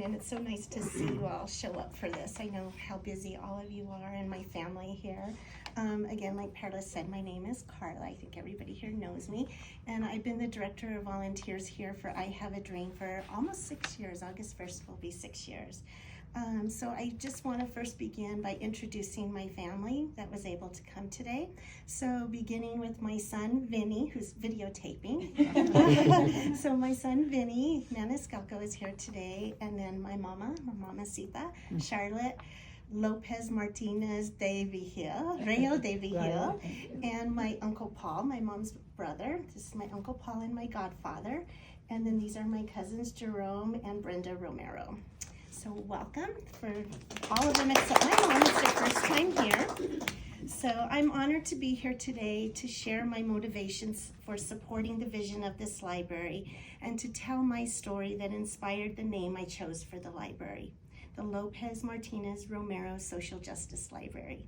and it's so nice to see you all show up for this. I know how busy all of you are and my family here. Again, like Perla said, my name is Carla. I think everybody here knows me. And I've been the Director of Volunteers here for I Have a Dream for almost 6 years. August 1st will be 6 years. So I just want to first begin by introducing my family that was able to come today. So beginning with my son, Vinny, who's videotaping. So my son, Vinny Maniscalco is here today. And then my mamacita, Charlotte Lopez-Martinez-Romero, and my Uncle Paul, my mom's brother. This is my Uncle Paul and my godfather. And then these are my cousins, Jerome and Brenda Romero. So welcome for all of them except my mom. It's their first time here. So I'm honored to be here today to share my motivations for supporting the vision of this library and to tell my story that inspired the name I chose for the library, the Lopez-Martinez-Romero Social Justice Library.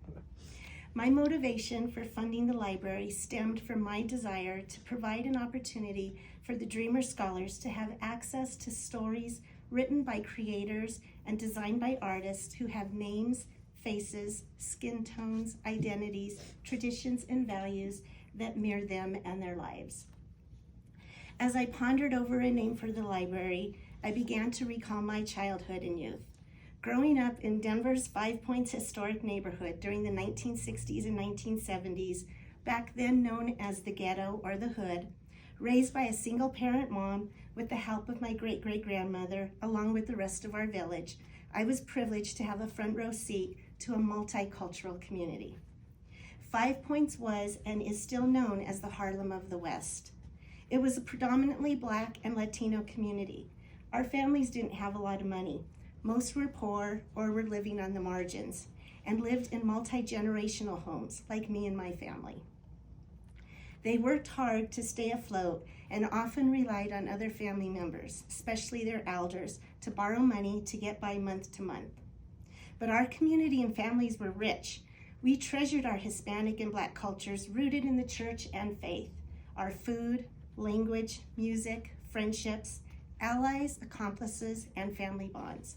My motivation for funding the library stemmed from my desire to provide an opportunity for the Dreamer Scholars to have access to stories written by creators and designed by artists who have names, faces, skin tones, identities, traditions, and values that mirror them and their lives. As I pondered over a name for the library, I began to recall my childhood and youth. Growing up in Denver's Five Points historic neighborhood during the 1960s and 1970s, back then known as the ghetto or the hood, raised by a single-parent mom with the help of my great-great-grandmother, along with the rest of our village, I was privileged to have a front row seat to a multicultural community. Five Points was and is still known as the Harlem of the West. It was a predominantly Black and Latino community. Our families didn't have a lot of money. Most were poor or were living on the margins and lived in multi-generational homes like me and my family. They worked hard to stay afloat and often relied on other family members, especially their elders, to borrow money to get by month to month. But our community and families were rich. We treasured our Hispanic and Black cultures rooted in the church and faith, our food, language, music, friendships, allies, accomplices, and family bonds.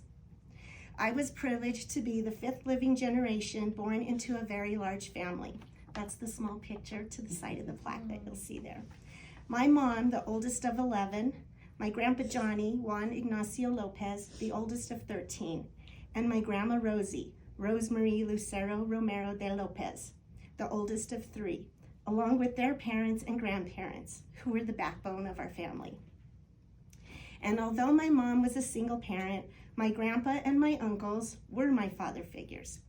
I was privileged to be the 5th living generation born into a very large family. That's the small picture to the side of the plaque that you'll see there. My mom, the oldest of 11, my grandpa Johnny, Juan Ignacio Lopez, the oldest of 13, and my grandma Rosie, Rosemarie Lucero Romero de Lopez, the oldest of 3, along with their parents and grandparents, who were the backbone of our family. And although my mom was a single parent, my grandpa and my uncles were my father figures.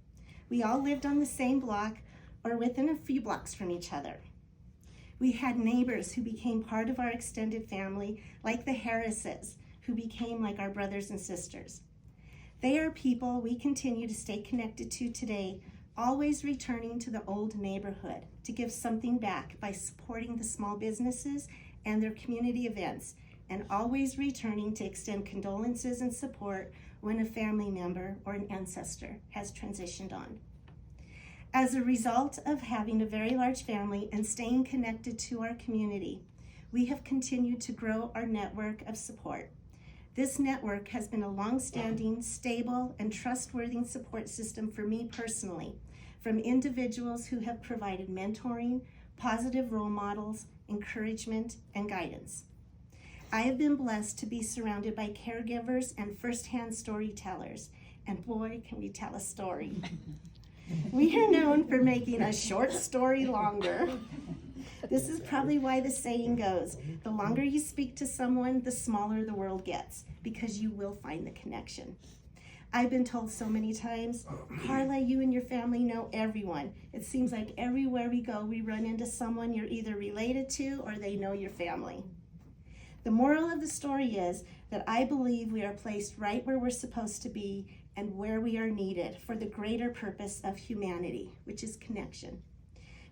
We all lived on the same block or within a few blocks from each other. We had neighbors who became part of our extended family, like the Harrises, who became like our brothers and sisters. They are people we continue to stay connected to today, always returning to the old neighborhood to give something back by supporting the small businesses and their community events, and always returning to extend condolences and support when a family member or an ancestor has transitioned on. As a result of having a very large family and staying connected to our community, we have continued to grow our network of support. This network has been a long-standing, stable, and trustworthy support system for me personally, from individuals who have provided mentoring, positive role models, encouragement, and guidance. I have been blessed to be surrounded by caregivers and firsthand storytellers, and boy, can we tell a story. We are known for making a short story longer. This is probably why the saying goes, the longer you speak to someone, the smaller the world gets, because you will find the connection. I've been told so many times, Carla, you and your family know everyone. It seems like everywhere we go, we run into someone you're either related to or they know your family. The moral of the story is that I believe we are placed right where we're supposed to be and where we are needed for the greater purpose of humanity, which is connection.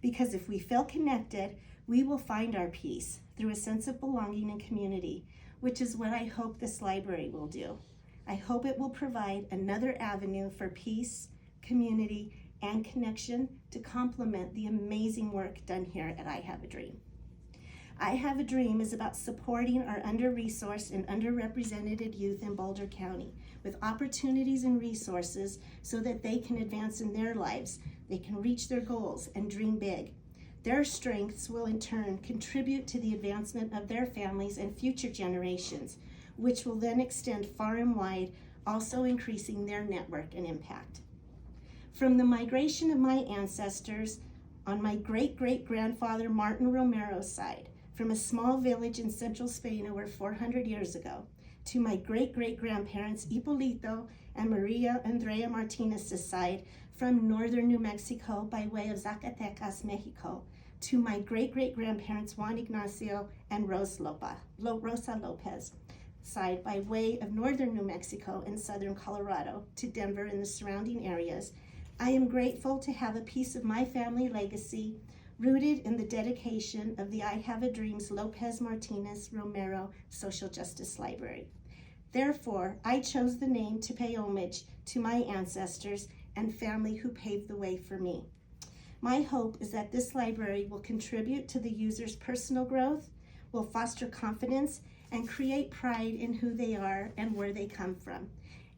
Because if we feel connected, we will find our peace through a sense of belonging and community, which is what I hope this library will do. I hope it will provide another avenue for peace, community, and connection to complement the amazing work done here at I Have a Dream. I Have a Dream is about supporting our under-resourced and underrepresented youth in Boulder County with opportunities and resources so that they can advance in their lives, they can reach their goals and dream big. Their strengths will in turn contribute to the advancement of their families and future generations, which will then extend far and wide, also increasing their network and impact. From the migration of my ancestors on my great-great-grandfather Martin Romero's side, from a small village in central Spain over 400 years ago, to my great-great-grandparents Hipólito and Maria Andrea Martinez's side from northern New Mexico by way of Zacatecas, Mexico, to my great-great-grandparents Juan Ignacio and Rosa Lopez side by way of northern New Mexico and southern Colorado to Denver and the surrounding areas, I am grateful to have a piece of my family legacy rooted in the dedication of the I Have a Dream's Lopez-Martinez-Romero Social Justice Library. Therefore, I chose the name to pay homage to my ancestors and family who paved the way for me. My hope is that this library will contribute to the user's personal growth, will foster confidence, and create pride in who they are and where they come from,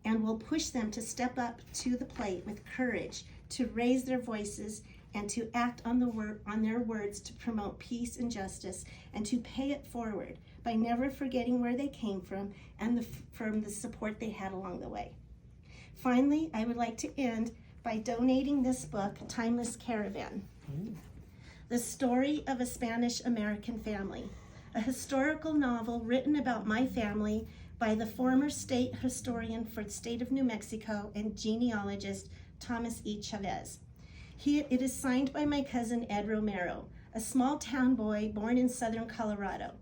and will push them to step up to the plate with courage to raise their voices and to act on their words to promote peace and justice, and to pay it forward by never forgetting where they came from and from the support they had along the way. Finally, I would like to end by donating this book, Timeless Caravan, The Story of a Spanish-American Family, a historical novel written about my family by the former state historian for the state of New Mexico and genealogist Thomas E. Chavez. It is signed by my cousin Ed Romero, a small town boy born in southern Colorado.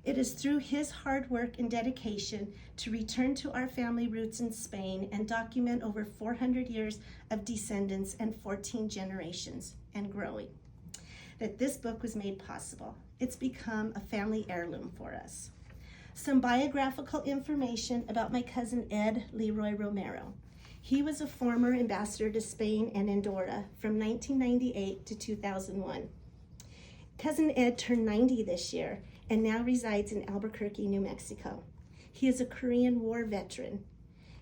It is through his hard work and dedication to return to our family roots in Spain and document over 400 years of descendants and 14 generations and growing, that this book was made possible. It's become a family heirloom for us. Some biographical information about my cousin Ed Leroy Romero. He was a former ambassador to Spain and Andorra from 1998 to 2001. Cousin Ed turned 90 this year and now resides in Albuquerque, New Mexico. He is a Korean War veteran.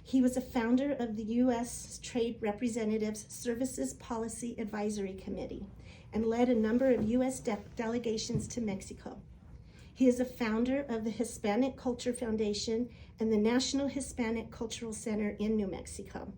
He was a founder of the U.S. Trade Representatives Services Policy Advisory Committee and led a number of U.S. delegations to Mexico. He is a founder of the Hispanic Culture Foundation and the National Hispanic Cultural Center in New Mexico.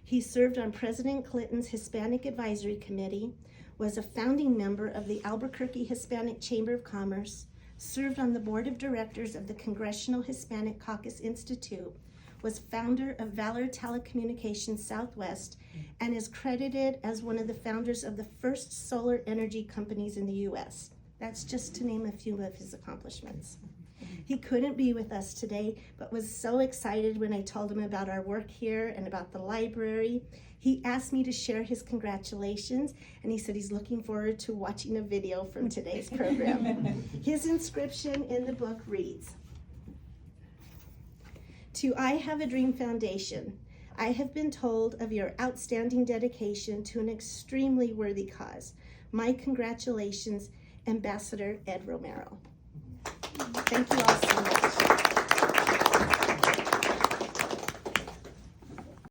He served on President Clinton's Hispanic Advisory Committee, was a founding member of the Albuquerque Hispanic Chamber of Commerce, served on the board of directors of the Congressional Hispanic Caucus Institute, was founder of Valor Telecommunications Southwest, and is credited as one of the founders of the first solar energy companies in the U.S. That's just to name a few of his accomplishments. He couldn't be with us today, but was so excited when I told him about our work here and about the library. He asked me to share his congratulations, and he said he's looking forward to watching a video from today's program. His inscription in the book reads, "To I Have a Dream Foundation, I have been told of your outstanding dedication to an extremely worthy cause. My congratulations, Ambassador Ed Romero." Thank you all so much.